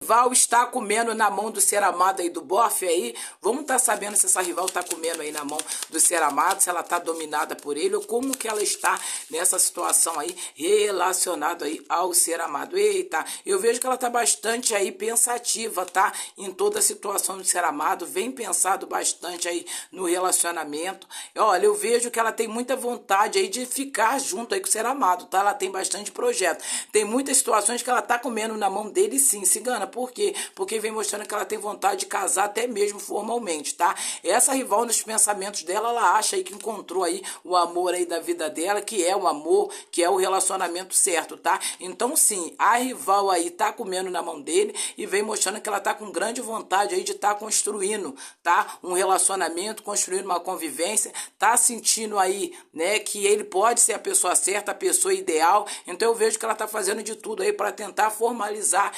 Rival está comendo na mão do ser amado aí do bofe aí. Vamos estar sabendo se essa rival está comendo aí na mão do ser amado, se ela está dominada por ele, ou como que ela está nessa situação aí relacionada aí ao ser amado. Eita, eu vejo que ela está bastante aí pensativa, tá? Em toda a situação do ser amado, vem pensado bastante aí no relacionamento. Olha, eu vejo que ela tem muita vontade aí de ficar junto aí com o ser amado, tá? Ela tem bastante projeto. Tem muitas situações que ela tá comendo na mão dele, sim, cigana. Por quê? Porque vem mostrando que ela tem vontade de casar até mesmo formalmente, tá? Essa rival nos pensamentos dela, ela acha aí que encontrou aí o amor aí da vida dela, que é o amor, que é o relacionamento certo, tá? Então, sim, a rival aí tá comendo na mão dele e vem mostrando que ela tá com grande vontade aí de estar construindo, tá? Um relacionamento, construindo uma convivência, tá sentindo aí, né, que ele pode ser a pessoa certa, a pessoa ideal. Então eu vejo que ela tá fazendo de tudo aí para tentar formalizar